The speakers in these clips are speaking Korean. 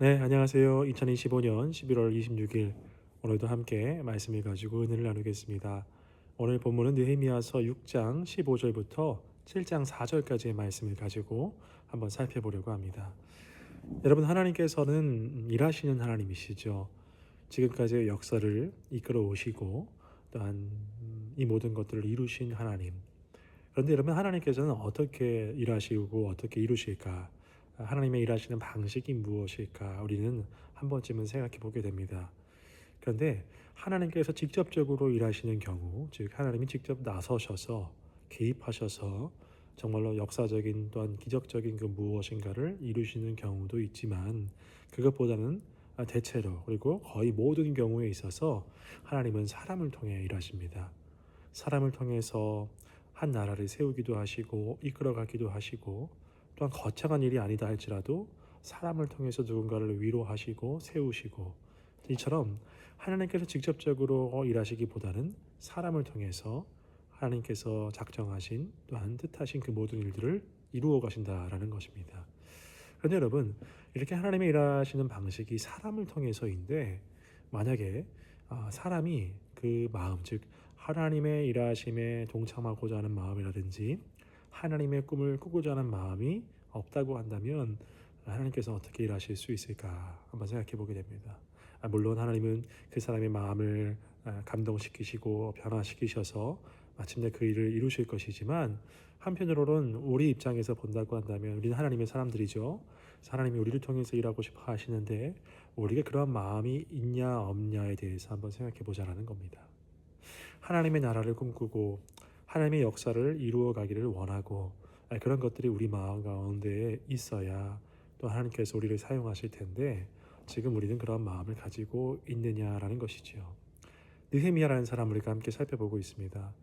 네, 안녕하세요. 2025년 11월 26일 오늘도 함께 말씀을 가지고 은혜를 나누겠습니다. 오늘 본문은 느헤미야서 6장 15절부터 7장 4절까지의 말씀을 가지고 한번 살펴보려고 합니다. 여러분, 하나님께서는 일하시는 하나님이시죠. 지금까지의 역사를 이끌어 오시고 또한 이 모든 것들을 이루신 하나님. 그런데 여러분, 하나님께서는 어떻게 일하시고 어떻게 이루실까? 하나님의 일하시는 방식이 무엇일까? 우리는 한 번쯤은 생각해 보게 됩니다. 그런데 하나님께서 직접적으로 일하시는 경우, 즉 하나님이 직접 나서셔서 개입하셔서 정말로 역사적인 또한 기적적인 그 무엇인가를 이루시는 경우도 있지만, 그것보다는 대체로 그리고 거의 모든 경우에 있어서 하나님은 사람을 통해 일하십니다. 사람을 통해서 한 나라를 세우기도 하시고 이끌어가기도 하시고, 또한 거창한 일이 아니다 할지라도 사람을 통해서 누군가를 위로하시고 세우시고, 이처럼 하나님께서 직접적으로 일하시기보다는 사람을 통해서 하나님께서 작정하신 또한 뜻하신 그 모든 일들을 이루어 가신다라는 것입니다. 그런데 여러분, 이렇게 하나님이 일하시는 방식이 사람을 통해서인데, 만약에 사람이 그 마음, 즉 하나님의 일하심에 동참하고자 하는 마음이라든지 하나님의 꿈을 꾸고자 하는 마음이 없다고 한다면, 하나님께서 어떻게 일하실 수 있을까 한번 생각해 보게 됩니다. 물론 하나님은 그 사람의 마음을 감동시키시고 변화시키셔서 마침내 그 일을 이루실 것이지만, 한편으로는 우리 입장에서 본다고 한다면 우리는 하나님의 사람들이죠. 하나님이 우리를 통해서 일하고 싶어 하시는데 우리가 그러한 마음이 있냐 없냐에 대해서 한번 생각해 보자라는 겁니다. 하나님의 나라를 꿈꾸고 하나님의 역사를 이루어 가기를 원하고, 그런 것들이 우리 마음 가운데 있어야 또 하나님께서 우리를 사용하실 텐데, 지금 우리는 그런 마음을 가지고 있느냐라는 것이지요. 느헤미야라는 사람을 우리가 함께 살펴보고 있습니다.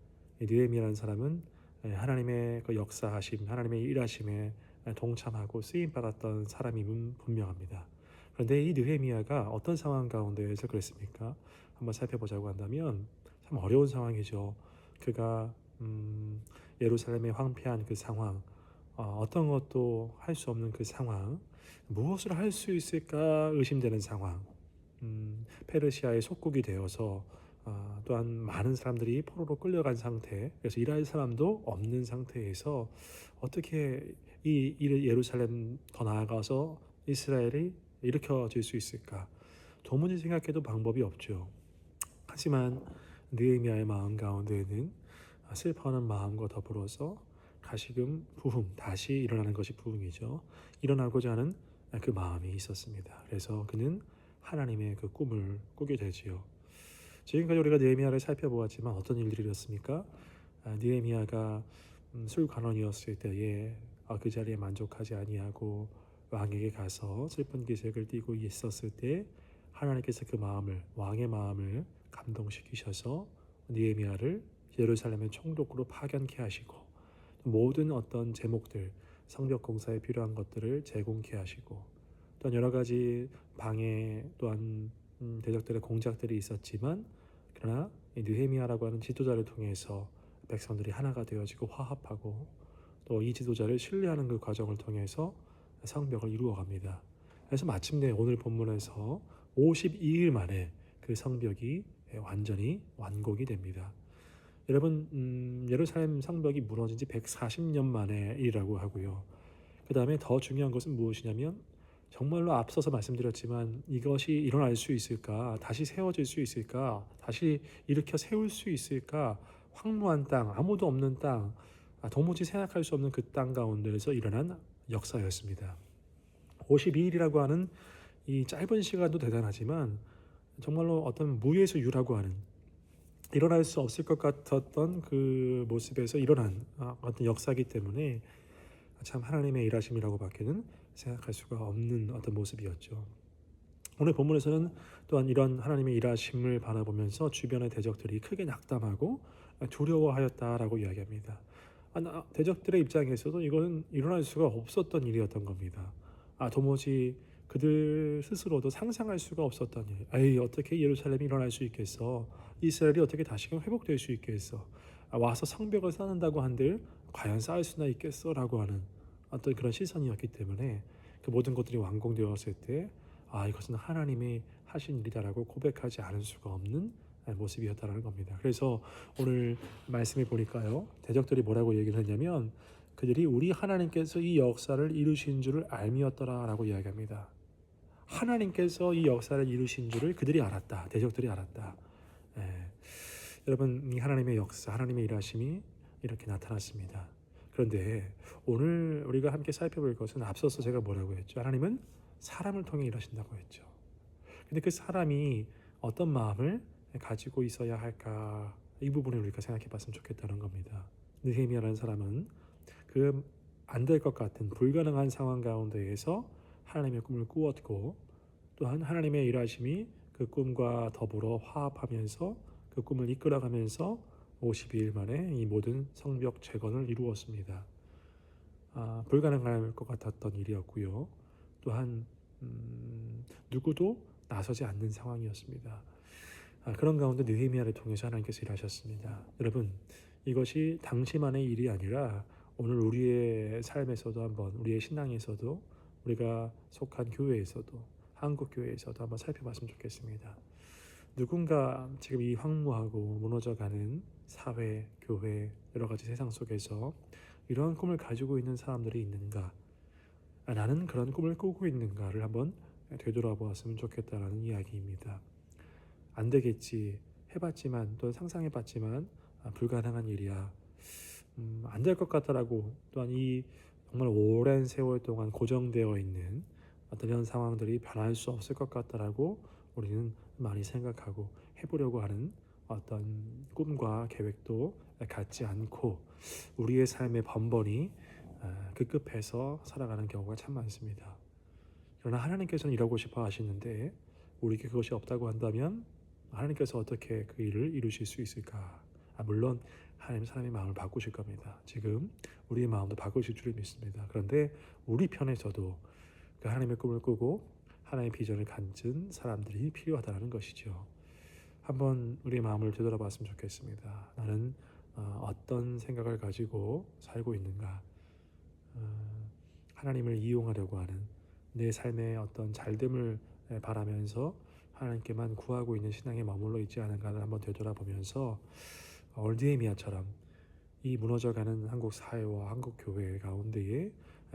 이 느헤미야라는 사람은 하나님의 그 역사하심, 하나님의 일하심에 동참하고 쓰임 받았던 사람임은 분명합니다. 그런데 이 느헤미야가 어떤 상황 가운데에서 그랬습니까? 한번 살펴보자고 한다면 참 어려운 상황이죠. 그가 예루살렘의 황폐한 그 상황, 어떤 것도 할 수 없는 그 상황, 무엇을 할 수 있을까 의심되는 상황, 페르시아의 속국이 되어서 또한 많은 사람들이 포로로 끌려간 상태, 그래서 일할 사람도 없는 상태에서 어떻게 이 예루살렘 더 나아가서 이스라엘이 일으켜질 수 있을까? 도무지 생각해도 방법이 없죠. 하지만 느헤미야의 마음 가운데에는 슬퍼하는 마음과 더불어서 다시금 부흥, 다시 일어나는 것이 부흥이죠. 일어나고자 하는 그 마음이 있었습니다. 그래서 그는 하나님의 그 꿈을 꾸게 되지요. 지금까지 우리가 느헤미야를 살펴보았지만 어떤 일들이 있었습니까? 느헤미야가 술관원이었을 때에 그 자리에 만족하지 아니하고 왕에게 가서 슬픈 기색을 띠고 있었을 때, 하나님께서 그 마음을, 왕의 마음을 감동시키셔서 느헤미야를 예루살렘의 총독으로 파견케 하시고, 모든 어떤 제목들, 성벽 공사에 필요한 것들을 제공케 하시고, 또한 여러 가지 방해, 또한 대적들의 공작들이 있었지만, 그러나 이 느헤미야라고 하는 지도자를 통해서 백성들이 하나가 되어지고 화합하고, 또 이 지도자를 신뢰하는 그 과정을 통해서 성벽을 이루어갑니다. 그래서 마침내 오늘 본문에서 52일 만에 그 성벽이 완전히 완공이 됩니다. 여러분, 예루살렘 성벽이 무너진 지 140년 만의 일이라고 하고요. 그 다음에 더 중요한 것은 무엇이냐면, 정말로 앞서서 말씀드렸지만 이것이 일어날 수 있을까? 다시 세워질 수 있을까? 다시 일으켜 세울 수 있을까? 황무한 땅, 아무도 없는 땅, 도무지 생각할 수 없는 그 땅 가운데에서 일어난 역사였습니다. 52일이라고 하는 이 짧은 시간도 대단하지만, 정말로 어떤 무에서 유라고 하는, 일어날 수 없을 것 같았던 그 모습에서 일어난 어떤 역사이기 때문에 참 하나님의 일하심이라고 밖에는 생각할 수가 없는 어떤 모습이었죠. 오늘 본문에서는 또한 이런 하나님의 일하심을 바라보면서 주변의 대적들이 크게 낙담하고 두려워하였다라고 이야기합니다. 대적들의 입장에서도 이것은 일어날 수가 없었던 일이었던 겁니다. 도무지 그들 스스로도 상상할 수가 없었던 일. 어떻게 예루살렘이 일어날 수 있겠어? 이스라엘이 어떻게 다시금 회복될 수 있겠어? 와서 성벽을 쌓는다고 한들 과연 쌓을 수나 있겠어? 라고 하는 어떤 그런 시선이었기 때문에, 그 모든 것들이 완공되었을 때 이것은 하나님이 하신 일이다라고 고백하지 않을 수가 없는 모습이었다라는 겁니다. 그래서 오늘 말씀에 보니까요, 대적들이 뭐라고 얘기를 했냐면 그들이 우리 하나님께서 이 역사를 이루신 줄을 알미었더라라고 이야기합니다. 하나님께서 이 역사를 이루신 줄을 그들이 알았다. 대적들이 알았다. 예. 여러분, 이 하나님의 역사, 하나님의 일하심이 이렇게 나타났습니다. 그런데 오늘 우리가 함께 살펴볼 것은 앞서서 제가 뭐라고 했죠? 하나님은 사람을 통해 일하신다고 했죠. 근데 그 사람이 어떤 마음을 가지고 있어야 할까? 이 부분을 우리가 생각해 봤으면 좋겠다는 겁니다. 느헤미야라는 사람은 그 안 될 것 같은 불가능한 상황 가운데에서 하나님의 꿈을 꾸었고, 또한 하나님의 일하심이 그 꿈과 더불어 화합하면서 그 꿈을 이끌어가면서 52일 만에 이 모든 성벽 재건을 이루었습니다. 불가능할 것 같았던 일이었고요. 또한 누구도 나서지 않는 상황이었습니다. 그런 가운데 느헤미야를 통해서 하나님께서 일하셨습니다. 여러분, 이것이 당시만의 일이 아니라 오늘 우리의 삶에서도 한번, 우리의 신앙에서도, 우리가 속한 교회에서도, 한국 교회에서도 한번 살펴봤으면 좋겠습니다. 누군가 지금 이 황무하고 무너져가는 사회, 교회, 여러 가지 세상 속에서 이러한 꿈을 가지고 있는 사람들이 있는가? 나는 그런 꿈을 꾸고 있는가를 한번 되돌아보았으면 좋겠다라는 이야기입니다. 안 되겠지, 해봤지만, 또 상상해봤지만 불가능한 일이야, 안 될 것 같다라고, 또한 이 정말 오랜 세월 동안 고정되어 있는 어떤 이런 상황들이 변할 수 없을 것 같다라고 우리는 많이 생각하고 해보려고 하는 어떤 꿈과 계획도 갖지 않고 우리의 삶의 번번이 급급해서 살아가는 경우가 참 많습니다. 그러나 하나님께서는 일하고 싶어 하시는데 우리에게 그것이 없다고 한다면 하나님께서 어떻게 그 일을 이루실 수 있을까? 물론 하나님 사람의 마음을 바꾸실 겁니다. 지금 우리의 마음도 바꾸실 줄 믿습니다. 그런데 우리 편에서도 그 하나님의 꿈을 꾸고 하나님의 비전을 갖는 사람들이 필요하다는 것이죠. 한번 우리의 마음을 되돌아봤으면 좋겠습니다. 나는 어떤 생각을 가지고 살고 있는가? 하나님을 이용하려고 하는 내 삶의 어떤 잘됨을 바라면서 하나님께만 구하고 있는 신앙에 머물러 있지 않은가를 한번 되돌아보면서 느헤미야처럼 이 무너져가는 한국 사회와 한국 교회 가운데에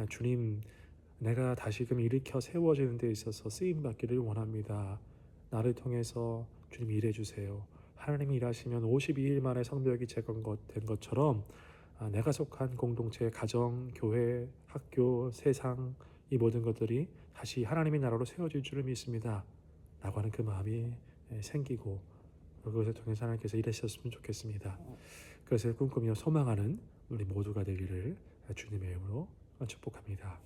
주님, 내가 다시금 일으켜 세워지는 데 있어서 쓰임받기를 원합니다. 나를 통해서 주님 일해주세요. 하나님이 일하시면 52일 만에 성벽이 재건된 것처럼 내가 속한 공동체, 가정, 교회, 학교, 세상, 이 모든 것들이 다시 하나님의 나라로 세워질 줄을 믿습니다. 라고 하는 그 마음이 생기고 그것을 통해서 하나님께서 일하셨으면 좋겠습니다. 그것을 꿈꾸며 소망하는 우리 모두가 되기를 주님의 이름으로 축복합니다.